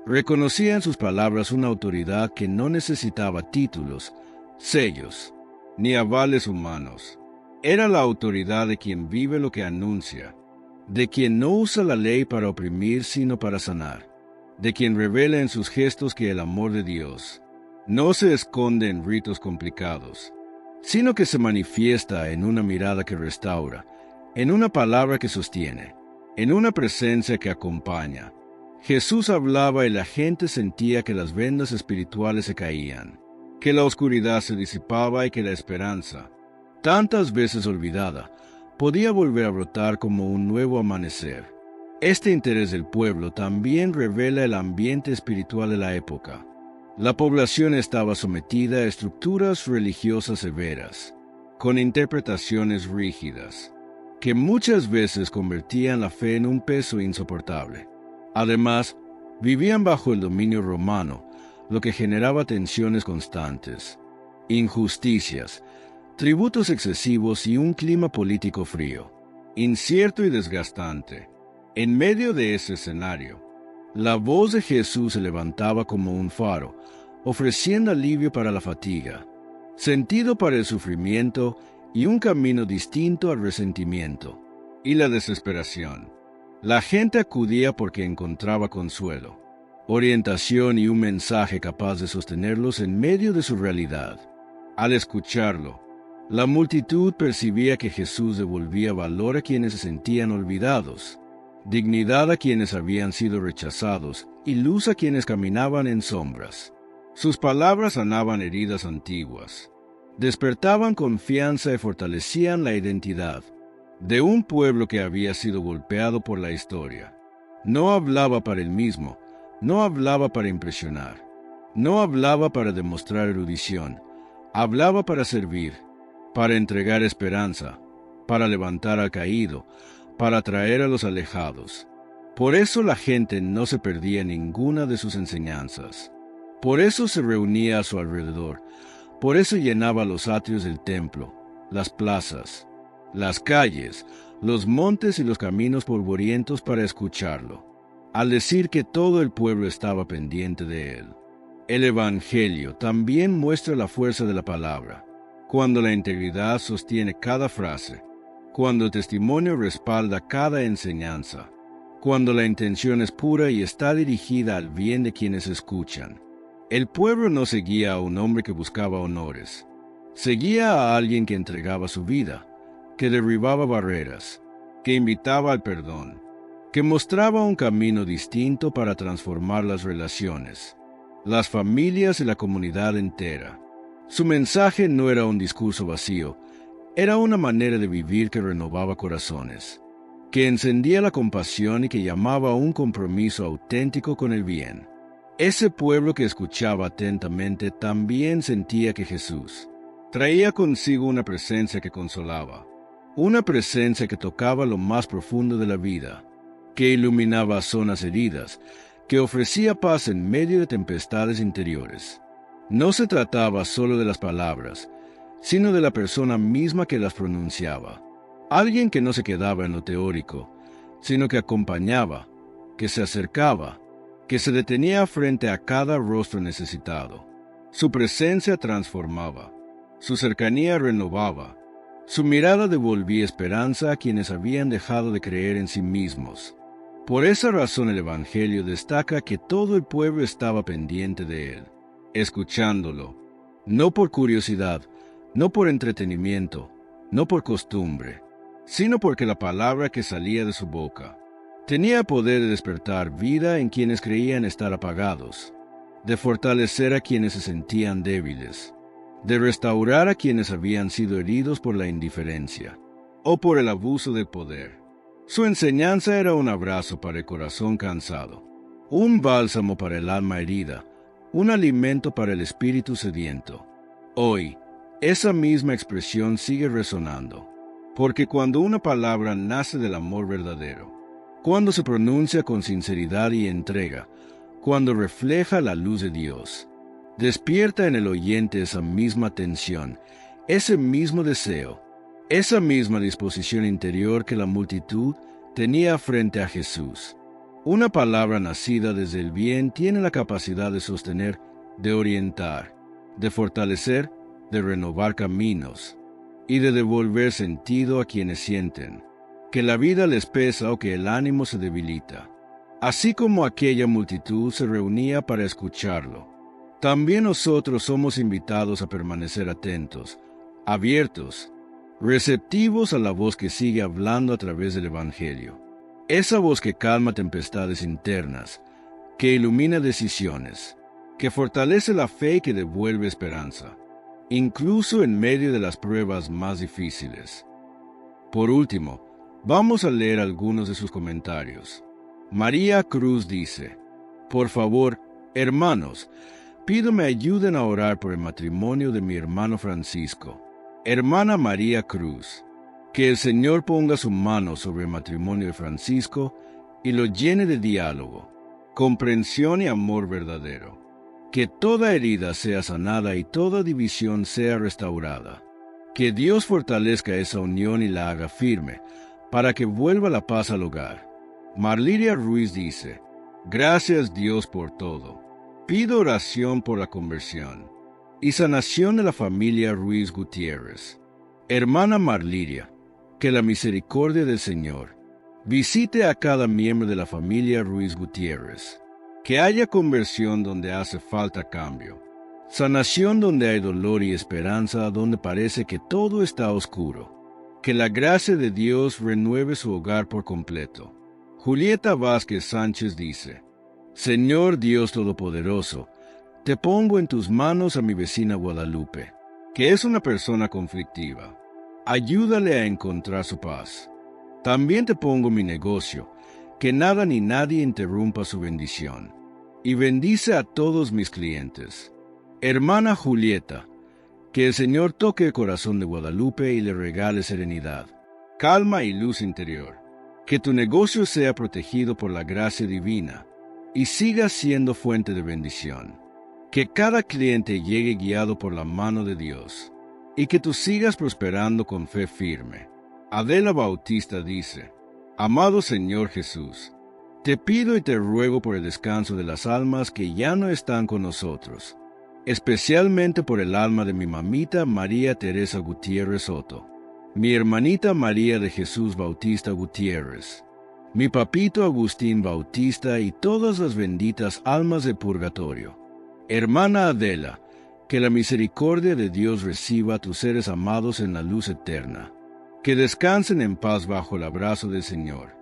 reconocía en sus palabras una autoridad que no necesitaba títulos, sellos, ni avales humanos. Era la autoridad de quien vive lo que anuncia, de quien no usa la ley para oprimir sino para sanar, de quien revela en sus gestos que el amor de Dios no se esconde en ritos complicados, sino que se manifiesta en una mirada que restaura, en una palabra que sostiene, en una presencia que acompaña. Jesús hablaba y la gente sentía que las vendas espirituales se caían, que la oscuridad se disipaba y que la esperanza, tantas veces olvidada, podía volver a brotar como un nuevo amanecer. Este interés del pueblo también revela el ambiente espiritual de la época. La población estaba sometida a estructuras religiosas severas, con interpretaciones rígidas, que muchas veces convertían la fe en un peso insoportable. Además, vivían bajo el dominio romano, lo que generaba tensiones constantes, injusticias, tributos excesivos y un clima político frío, incierto y desgastante. En medio de ese escenario, la voz de Jesús se levantaba como un faro, ofreciendo alivio para la fatiga, sentido para el sufrimiento y un camino distinto al resentimiento y la desesperación. La gente acudía porque encontraba consuelo, orientación y un mensaje capaz de sostenerlos en medio de su realidad. Al escucharlo, la multitud percibía que Jesús devolvía valor a quienes se sentían olvidados, dignidad a quienes habían sido rechazados y luz a quienes caminaban en sombras. Sus palabras sanaban heridas antiguas, despertaban confianza y fortalecían la identidad de un pueblo que había sido golpeado por la historia. No hablaba para él mismo, no hablaba para impresionar, no hablaba para demostrar erudición, hablaba para servir, para entregar esperanza, para levantar al caído, para atraer a los alejados. Por eso la gente no se perdía ninguna de sus enseñanzas. Por eso se reunía a su alrededor. Por eso llenaba los atrios del templo, las plazas, las calles, los montes y los caminos polvorientos para escucharlo, al decir que todo el pueblo estaba pendiente de él. El Evangelio también muestra la fuerza de la palabra, cuando la integridad sostiene cada frase, cuando el testimonio respalda cada enseñanza, cuando la intención es pura y está dirigida al bien de quienes escuchan. El pueblo no seguía a un hombre que buscaba honores, seguía a alguien que entregaba su vida, que derribaba barreras, que invitaba al perdón, que mostraba un camino distinto para transformar las relaciones, las familias y la comunidad entera. Su mensaje no era un discurso vacío, era una manera de vivir que renovaba corazones, que encendía la compasión y que llamaba a un compromiso auténtico con el bien. Ese pueblo que escuchaba atentamente también sentía que Jesús traía consigo una presencia que consolaba, una presencia que tocaba lo más profundo de la vida, que iluminaba zonas heridas, que ofrecía paz en medio de tempestades interiores. No se trataba solo de las palabras, sino de la persona misma que las pronunciaba. Alguien que no se quedaba en lo teórico, sino que acompañaba, que se acercaba, que se detenía frente a cada rostro necesitado. Su presencia transformaba, su cercanía renovaba, su mirada devolvía esperanza a quienes habían dejado de creer en sí mismos. Por esa razón el Evangelio destaca que todo el pueblo estaba pendiente de él, escuchándolo, no por curiosidad, no por entretenimiento, no por costumbre, sino porque la palabra que salía de su boca tenía poder de despertar vida en quienes creían estar apagados, de fortalecer a quienes se sentían débiles, de restaurar a quienes habían sido heridos por la indiferencia o por el abuso del poder. Su enseñanza era un abrazo para el corazón cansado, un bálsamo para el alma herida, un alimento para el espíritu sediento. Hoy, esa misma expresión sigue resonando, porque cuando una palabra nace del amor verdadero, cuando se pronuncia con sinceridad y entrega, cuando refleja la luz de Dios, despierta en el oyente esa misma tensión, ese mismo deseo, esa misma disposición interior que la multitud tenía frente a Jesús. Una palabra nacida desde el bien tiene la capacidad de sostener, de orientar, de fortalecer, de renovar caminos y de devolver sentido a quienes sienten que la vida les pesa o que el ánimo se debilita. Así como aquella multitud se reunía para escucharlo, también nosotros somos invitados a permanecer atentos, abiertos, receptivos a la voz que sigue hablando a través del Evangelio. Esa voz que calma tempestades internas, que ilumina decisiones, que fortalece la fe y que devuelve esperanza, incluso en medio de las pruebas más difíciles. Por último, vamos a leer algunos de sus comentarios. María Cruz dice: por favor, hermanos, pido me ayuden a orar por el matrimonio de mi hermano Francisco. Hermana María Cruz, que el Señor ponga su mano sobre el matrimonio de Francisco y lo llene de diálogo, comprensión y amor verdadero. Que toda herida sea sanada y toda división sea restaurada. Que Dios fortalezca esa unión y la haga firme, para que vuelva la paz al hogar. Marliria Ruiz dice: gracias Dios por todo. Pido oración por la conversión y sanación de la familia Ruiz Gutiérrez. Hermana Marliria, que la misericordia del Señor visite a cada miembro de la familia Ruiz Gutiérrez. Que haya conversión donde hace falta cambio, sanación donde hay dolor y esperanza donde parece que todo está oscuro. Que la gracia de Dios renueve su hogar por completo. Julieta Vázquez Sánchez dice: Señor Dios Todopoderoso, te pongo en tus manos a mi vecina Guadalupe, que es una persona conflictiva. Ayúdale a encontrar su paz. También te pongo mi negocio, que nada ni nadie interrumpa su bendición. Y bendice a todos mis clientes. Hermana Julieta, que el Señor toque el corazón de Guadalupe y le regale serenidad, calma y luz interior. Que tu negocio sea protegido por la gracia divina y siga siendo fuente de bendición. Que cada cliente llegue guiado por la mano de Dios y que tú sigas prosperando con fe firme. Adela Bautista dice: Amado Señor Jesús, te pido y te ruego por el descanso de las almas que ya no están con nosotros, especialmente por el alma de mi mamita María Teresa Gutiérrez Soto, mi hermanita María de Jesús Bautista Gutiérrez, mi papito Agustín Bautista y todas las benditas almas de purgatorio. Hermana Adela, que la misericordia de Dios reciba a tus seres amados en la luz eterna. Que descansen en paz bajo el abrazo del Señor,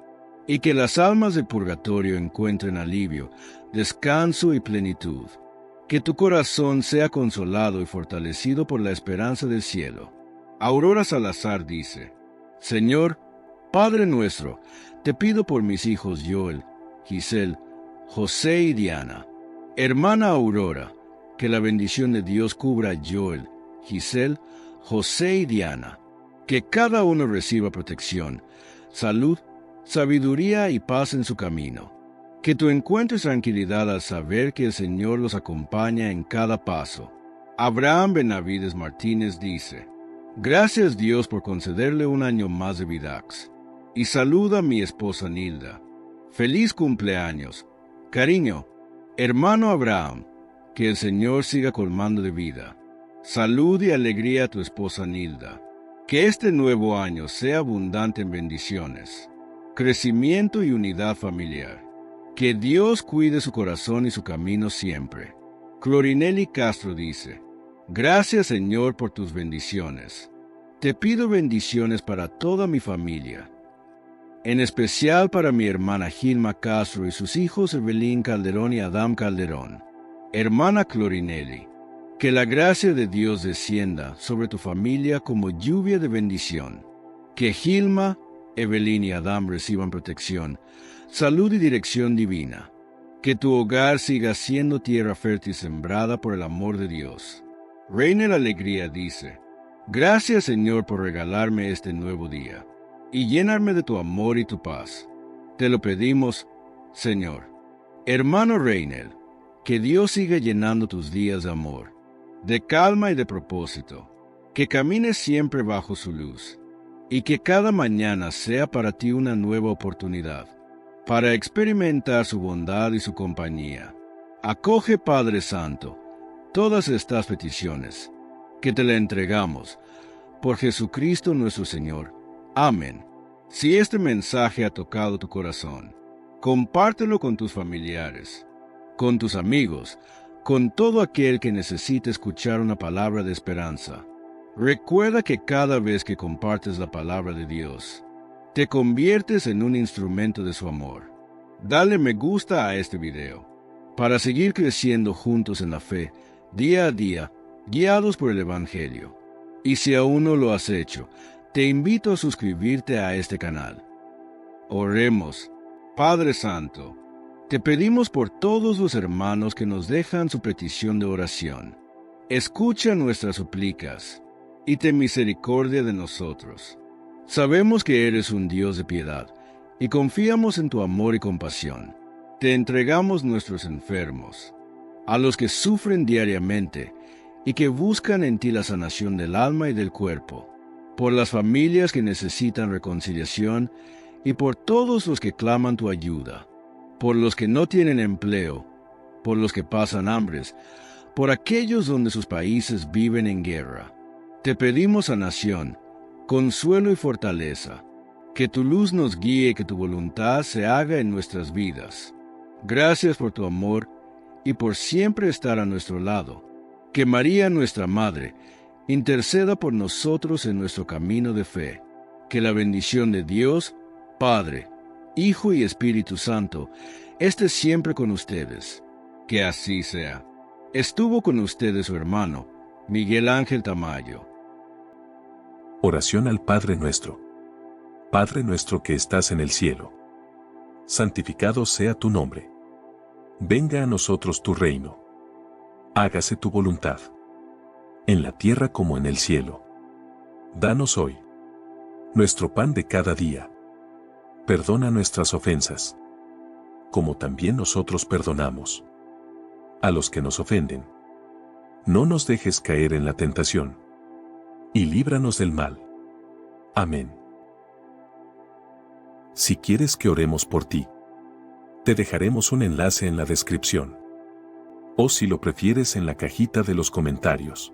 y que las almas del purgatorio encuentren alivio, descanso y plenitud. Que tu corazón sea consolado y fortalecido por la esperanza del cielo. Aurora Salazar dice: Señor, Padre nuestro, te pido por mis hijos Joel, Giselle, José y Diana. Hermana Aurora, que la bendición de Dios cubra a Joel, Giselle, José y Diana. Que cada uno reciba protección, salud, sabiduría y paz en su camino. Que tú encuentres tranquilidad al saber que el Señor los acompaña en cada paso. Abraham Benavides Martínez dice: Gracias Dios por concederle un año más de Vidax. y saluda a mi esposa Nilda. Feliz cumpleaños. Cariño, hermano Abraham, que el Señor siga colmando de vida. Salud y alegría a tu esposa Nilda. Que este nuevo año sea abundante en bendiciones, crecimiento y unidad familiar. Que Dios cuide su corazón y su camino siempre. Clorinelli Castro dice: Gracias, Señor, por tus bendiciones. Te pido bendiciones para toda mi familia, en especial para mi hermana Gilma Castro y sus hijos Evelyn Calderón y Adam Calderón. Hermana Clorinelli, que la gracia de Dios descienda sobre tu familia como lluvia de bendición. Que Gilma, Evelyn y Adam reciban protección, salud y dirección divina. Que tu hogar siga siendo tierra fértil sembrada por el amor de Dios. Reina la Alegría dice: Gracias, Señor, por regalarme este nuevo día y llenarme de tu amor y tu paz. Te lo pedimos, Señor. Hermano Reinel, que Dios siga llenando tus días de amor, de calma y de propósito, que camines siempre bajo su luz, y que cada mañana sea para ti una nueva oportunidad, para experimentar su bondad y su compañía. Acoge, Padre Santo, todas estas peticiones, que te la entregamos, por Jesucristo nuestro Señor. Amén. Si este mensaje ha tocado tu corazón, compártelo con tus familiares, con tus amigos, con todo aquel que necesite escuchar una palabra de esperanza. Recuerda que cada vez que compartes la palabra de Dios, te conviertes en un instrumento de su amor. Dale me gusta a este video, para seguir creciendo juntos en la fe, día a día, guiados por el Evangelio. Y si aún no lo has hecho, te invito a suscribirte a este canal. Oremos. Padre Santo, te pedimos por todos los hermanos que nos dejan su petición de oración. Escucha nuestras súplicas y ten misericordia de nosotros. Sabemos que eres un Dios de piedad y confiamos en tu amor y compasión. Te entregamos nuestros enfermos, a los que sufren diariamente y que buscan en ti la sanación del alma y del cuerpo, por las familias que necesitan reconciliación y por todos los que claman tu ayuda, por los que no tienen empleo, por los que pasan hambres, por aquellos donde sus países viven en guerra. Te pedimos sanación, consuelo y fortaleza, que tu luz nos guíe y que tu voluntad se haga en nuestras vidas. Gracias por tu amor y por siempre estar a nuestro lado. Que María, nuestra Madre, interceda por nosotros en nuestro camino de fe. Que la bendición de Dios, Padre, Hijo y Espíritu Santo, esté siempre con ustedes. Que así sea. Estuvo con ustedes su hermano, Miguel Ángel Tamayo. Oración al Padre Nuestro. Padre nuestro que estás en el cielo, santificado sea tu nombre. Venga a nosotros tu reino. Hágase tu voluntad, en la tierra como en el cielo. Danos hoy nuestro pan de cada día. Perdona nuestras ofensas, como también nosotros perdonamos a los que nos ofenden. No nos dejes caer en la tentación, y líbranos del mal. Amén. Si quieres que oremos por ti, te dejaremos un enlace en la descripción, o si lo prefieres en la cajita de los comentarios.